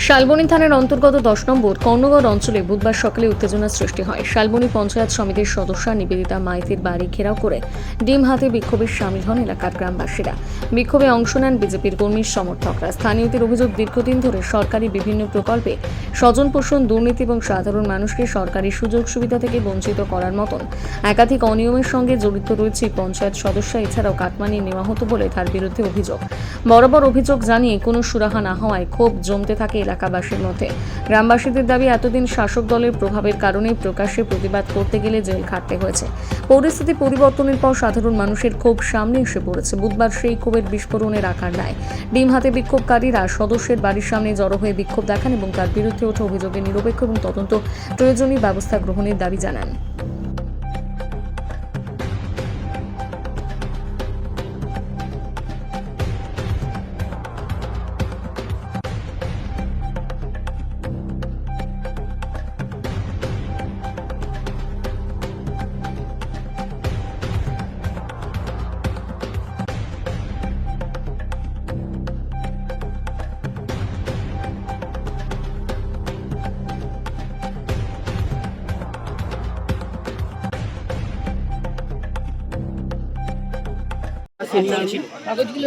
শালবনী থানার অন্তর্গত 10 নম্বর কর্ণগড় অঞ্চলে বুধবার সকালে উত্তেজনা সৃষ্টি হয়। শালবনী পঞ্চায়েত সমিতির সদস্যা নিবেদিতা মাইতির বাড়ি ঘেরাও করে ডিম হাতে বিক্ষোভে সামিল হন এলাকার গ্রামবাসীরা। বিক্ষোভে অংশ নেন বিজেপির কর্মী সমর্থকরা। স্থানীয়দের অভিযোগ, দীর্ঘদিন ধরে সরকারি বিভিন্ন প্রকল্পে স্বজন পোষণ, দুর্নীতি এবং সাধারণ মানুষকে সরকারি সুযোগ সুবিধা থেকে বঞ্চিত করার মতন একাধিক অনিয়মের সঙ্গে জড়িত রয়েছে পঞ্চায়েত সদস্য। এছাড়াও কাটমানি নেওয়া হতো বলে তার বিরুদ্ধে অভিযোগ। বরাবর অভিযোগ জানিয়ে কোনো সুরাহা না হওয়ায় ক্ষোভ জমতে থাকে এলাকাবাসীর মধ্যে। গ্রামবাসীদের দাবি, এতদিন শাসক দলের প্রভাবের কারণে প্রকাশ্যে প্রতিবাদ করতে গেলে জেল খাটতে হয়েছে। পরিস্থিতি পরিবর্তনের পর সাধারণ মানুষের ক্ষোভ সামনে এসে পড়েছে। বুধবার সেই ক্ষোভের বিস্ফোরণের আকার নেয়। ডিম হাতে বিক্ষোভকারীরা সদস্যের বাড়ির সামনে জড়ো হয়ে বিক্ষোভ দেখান এবং তার বিরুদ্ধে ওঠা অভিযোগের নিরপেক্ষ এবং তদন্ত প্রয়োজনীয় ব্যবস্থা গ্রহণের দাবি জানান।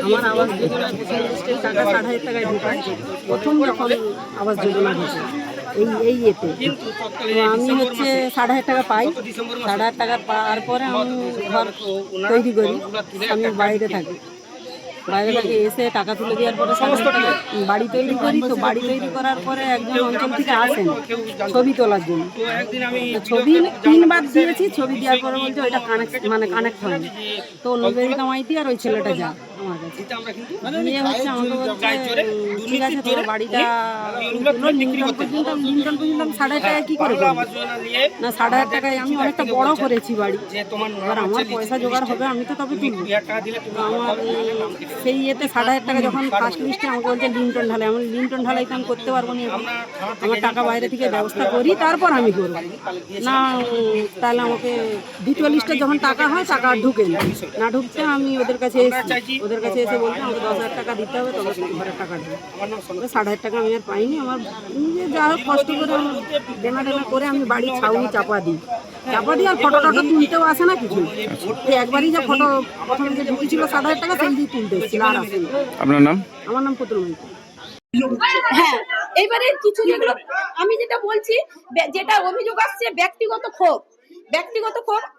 আমার আবাস যোজনা লিস্টের টাকা 60,000 টাকায় ঢোকায় প্রথম যখন আবাস যোজনা হয়েছে এই এতে তো আমি হচ্ছে 60,000 টাকা পাই। 60,000 টাকা পাওয়ার পরে আমি ঘর তৈরি করি। আমি বাইরে থাকি, এসে টাকা তুলে দেওয়ার পরে বাড়ি তৈরি করি। তো বাড়ি তৈরি করার পরে একজন অঞ্চল থেকে আসেন ছবি তোলার জন্য। ছবি 3বার দিয়েছি। ছবি দেওয়ার পরে বলছে ওইটা কানেক্ট হয়নি। তো নিবেদিতা মাইতি আর ওই ছেলেটা যা আমার কাছে দিয়ে হচ্ছে আমাকে বলছে ঠিক আছে তোমার বাড়িটা লিমিটন পর্যন্ত আমি 60,000 টাকায় কী করে করবো না, 60,000 টাকায় আমি অনেকটা বড় করেছি বাড়ি। এবার আমার পয়সা জোগাড় হবে, আমি তো তবে তুলব। আমার সেই ইয়েতে 60,000 টাকা যখন ফার্স্ট লিস্টে আমাকে বলছে লিন্টন ঢালাই, আমি লিন্টন ঢালাই তো আমি করতে পারবো না, এখন আমার টাকা বাইরে থেকে ব্যবস্থা করি তারপর আমি করব না। তাহলে আমাকে দ্বিতীয় লিস্টে যখন টাকা হয় টাকা ঢুকে না ঢুকতে আমি ওদের কাছে এসে বলতে আমাকে 10,000 টাকা দিতে হবে, তবে ঘরের টাকা দেবে। 60,000 টাকা আমি আর পাইনি। আমার নিজে যা হোক কষ্ট করে দেনা করে আমি বাড়ির ছাউনি চাপা দিই আর ফটো তুলতেও আসে না কিছু। একবারই যে ফটো প্রথমে যে ঢুকেছিল 60,000 টাকা সেই দিয়ে তুলতে এসেছিল, আর আসেনি। আপনার নাম? আমার নাম পুতুল মাইতি। হ্যাঁ, এবারে কিছু যেগুলো আমি যেটা বলছি, যেটা অভিযোগ আসছে ব্যক্তিগত ক্ষোভ।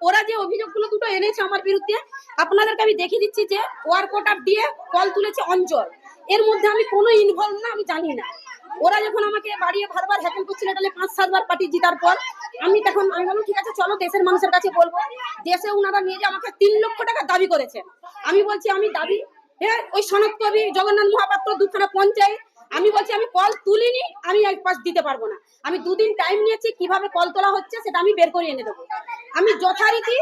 ওরা যে অভিযোগগুলো দুটো এনেছে আমার বিরুদ্ধে, আপনাদেরকে আমি দেখিয়ে দিচ্ছি যে ওয়ার্কআউট দিয়ে কল তুলেছে অঞ্চল। এর মধ্যে আমি কোনো ইনভলভ না, আমি জানি না। ওরা যখন আমাকে বাড়িয়ে বারবার হ্যাকেল করছিল, তাহলে 5-7 বার পার্টি জিতার পর আমি বললাম ঠিক আছে চলো দেশের মানুষের কাছে বলবো। দেশে ওনারা নিয়ে যে আমাকে 3 লক্ষ টাকা দাবি করেছে। আমি বলছি আমি দাবি, হ্যাঁ ওই সনদ কবি জগন্নাথ মহাপাত্র, দুখানা পঞ্চায়েত। আমি বলছি আমি কল তুলিনি, আমি এক পাশ দিতে পারবো না। আমি 2 দিন টাইম নিয়েছি, কিভাবে কল তোলা হচ্ছে সেটা আমি বের করে এনে দেবো। আমি যথারীতি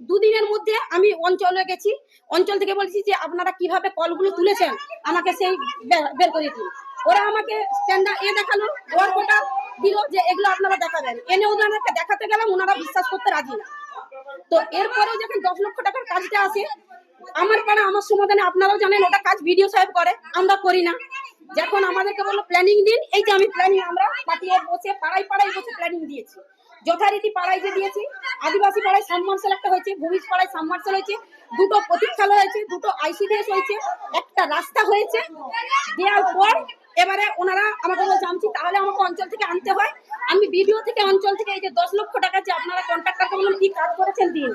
2 দিনের মধ্যে আমি অঞ্চলে গেছি। অঞ্চল থেকে বলছি যে আপনারা কিভাবে কলগুলো তুলেছেন আমাকে সেই বের করে দিন। ওরা আমাকে স্ট্যান্ডার দেখালো, ওয়ার্কটা দিল যে এগুলো আপনারা দেখাবেন। এনে ওনাদেরকে দেখাতে গেলাম, ওনারা বিশ্বাস করতে রাজি না। তো এরপরেও যখন 10 লক্ষ টাকার কাজটা আসে আমার পাড়া আমার সমাধানে, আপনারাও জানেন ওটা কাজ বিডিও সাহেব করে, আমরা করি না। যখন আমাদেরকে বললো প্ল্যানিং দিন, এই যে আমি প্ল্যানিং আমরা পাঠিয়ে বসে পাড়ায় বসে প্ল্যানিং দিয়েছি। যথারীতি পাড়ায় যে দিয়েছি, আদিবাসী পাড়ায় সাবমার্সেল একটা হয়েছে, ভূমিজ পাড়ায় সাবমার্সেল হয়েছে, 2টো প্রতীক্ষালয় হয়েছে, 2টো আইসিডিএস হয়েছে, একটা রাস্তা হয়েছে। দেওয়ার পর এবারে ওনারা আমাকে জানছি তাহলে আমাকে অঞ্চল থেকে আনতে হয়। আমি ভিডিও থেকে অঞ্চল থেকে এই যে 10 লক্ষ টাকা যে আপনারা কন্ট্রাক্টরকে বললাম কি কাজ করেছেন দিন,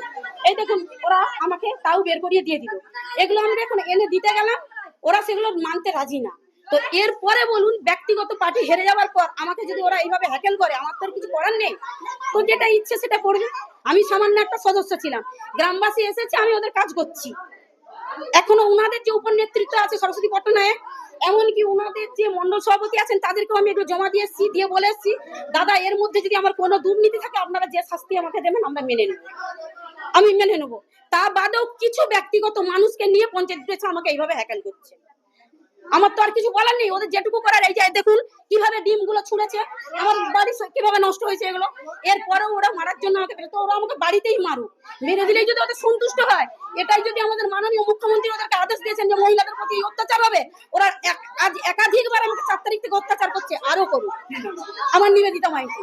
এই দেখুন ওরা আমাকে তাও বের করিয়ে দিয়ে দিল। এগুলো আমি এখন এনে দিতে গেলাম, ওরা সেগুলো মানতে রাজি না। তো এরপরে বলুন, ব্যক্তিগত পার্টি হেরে যাওয়ার পর আমাকে যদি ওরা এইভাবে হ্যাকেল করে, আমার তো কিছু করার নেই। তো যেটা ইচ্ছে সেটা করবে। আমি সামান্য একটা সদস্য ছিলাম, গ্রামবাসী এসেছে, আমি ওদের কাজ করছি। এখনো ওনাদের যে উপর নেতৃত্ব আছে সরস্বতী পট্টনায়ক, এমনকি ওনাদের যে মন্ডল সভাপতি আছেন তাদেরকেও আমি এগুলো জমা দিয়ে বলে এসেছি দাদা এর মধ্যে যদি আমার কোনো দুর্নীতি থাকে আপনারা যে শাস্তি আমাকে দেবেন আমি মেনে নেবো। তা বাদেও কিছু ব্যক্তিগত মানুষকে নিয়ে পঞ্চায়েত আমাকে এইভাবে হ্যাকেল করছে। আমার তো আর কিছু বলার নেই, ওদের যেটুকু করার এই যে দেখুন কিভাবে ডিমগুলো ছুঁড়েছে, আমার বাড়ি কিভাবে নষ্ট হয়েছে এগুলো। এরপরেও ওরা মারার জন্য আমাকে তো ওরা আমাকে বাড়িতেই মারুক, মেরে দিলেই যদি ওদের সন্তুষ্ট হয়, এটাই যদি আমাদের মাননীয় মুখ্যমন্ত্রী ওদেরকে আদেশ দিয়েছেন যে মহিলাদের প্রতি অত্যাচার হবে, ওরা আজ একাধিকবার আমাকে 4 তারিখ থেকে অত্যাচার করছে, আরো করুক। আমার নিবেদিতা মাইতি।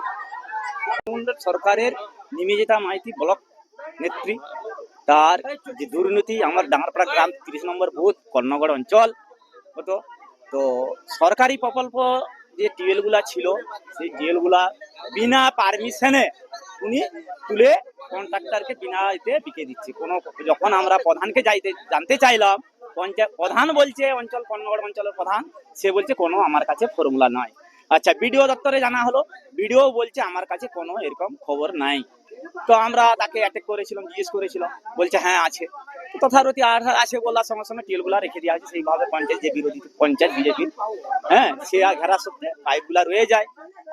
সরকারের নিবেদিতা মাইতি ব্লক নেত্রী, তার যে দুর্নীতি, আমার ডাঙ্গারপাড়া গ্রাম 30 নম্বর বুথ কর্ণগড় অঞ্চল হতো। তো সরকারি প্রকল্প যে টিউবওয়েলগুলা ছিল, সেই টিউবওয়েলগুলা বিনা পারমিশনে উনি তুলে কন্ট্রাক্টরকে বিনা এতে বিকে দিচ্ছে। কোনো যখন আমরা প্রধানকে জানতে চাইলাম, পঞ্চায়েত প্রধান বলছে, অঞ্চল কর্ণগড় অঞ্চলের প্রধান, সে বলছে কোনো আমার কাছে ফর্মুলা নয়। আচ্ছা, বিডিও দপ্তরে জানা হলো, বিডিও বলছে আমার কাছে কোনো এরকম খবর নাই। তো আমরা তাকে অ্যাটেক করেছিলাম, জিজ্ঞেস করেছিলাম, বলছে হ্যাঁ আছে। তথারতি আছে বলার সঙ্গে সঙ্গে টিউবগুলা রেখে দেওয়া আছে সেইভাবে। পঞ্চায়েত যে বিরোধী পঞ্চায়েত বিজেপি, হ্যাঁ, সে ঘেরা সত্ত্বে পাইপগুলা রয়ে যায়।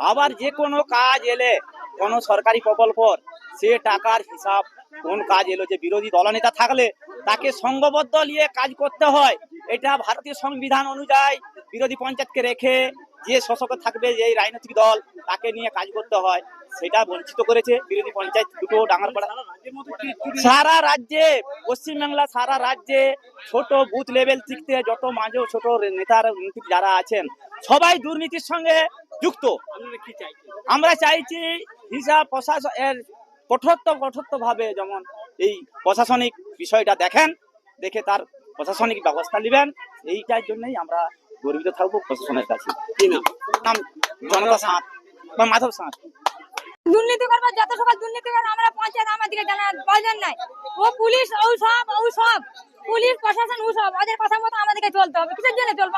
আবার যে কোনো কাজ এলে, কোনো সরকারি প্রকল্প, সে টাকার হিসাব, কোন কাজ এলো, যে বিরোধী দলনেতা থাকলে তাকে সংঘবদ্ধ নিয়ে কাজ করতে হয়। এটা ভারতীয় সংবিধান অনুযায়ী বিরোধী পঞ্চায়েতকে রেখে যে শাসক থাকবে, যে রাজনৈতিক দল, তাকে নিয়ে কাজ করতে হয়। সেটা বঞ্চিত করেছে বিরোধী পঞ্চায়েত দুটো ডাঙ্গারপাড়া। সারা রাজ্যে, পশ্চিমবাংলা সারা রাজ্যে ছোট বুথ লেভেল থেকে যত মাঝে ছোট নেতার যারা আছেন, সবাই দুর্নীতির সঙ্গে যুক্ত। আমরা চাইছি হিসাব প্রশাসন এর কঠোরত্ব ভাবে যেমন এই প্রশাসনিক বিষয়টা দেখেন, দেখে তার প্রশাসনিক ব্যবস্থা নেবেন। এইটার জন্যই আমরা গর্বিত থাকবো প্রশাসনের কাছে। নাম জনতা সাঁত বা মাধব সাঁত। দুর্নীতি করবার যত সকাল দুর্নীতি করে আমরা পঞ্চায়েত আমার দিকে জানার প্রয়োজন নাই। ও পুলিশ ও সব পুলিশ প্রশাসন ও সব ওদের কথা মতো আমাদেরকে চলতে হবে। কিসের জন্য চলবো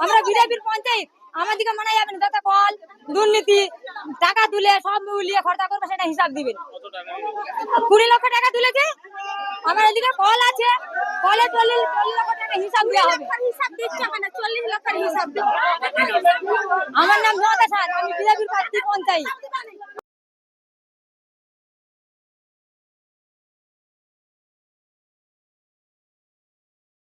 আমরা বিজেপির পঞ্চায়েত, আমাদেরকে মানা যাবে না। যত কল দুর্নীতি, টাকা তুলে সব মিলিয়ে খরচা করবে, সেটা হিসাব দিবেন। 20 লক্ষ টাকা তুলেছে, আমার এদিকে কল আছে, কলে 40 লক্ষ টাকা হিসাব দেওয়া হবে। হিসাব দিচ্ছে না, 40 লক্ষের হিসাব দেওয়া। আমার নাম জনতা সাঁত, আমি বিজেপির প্রার্থী পঞ্চায়েত।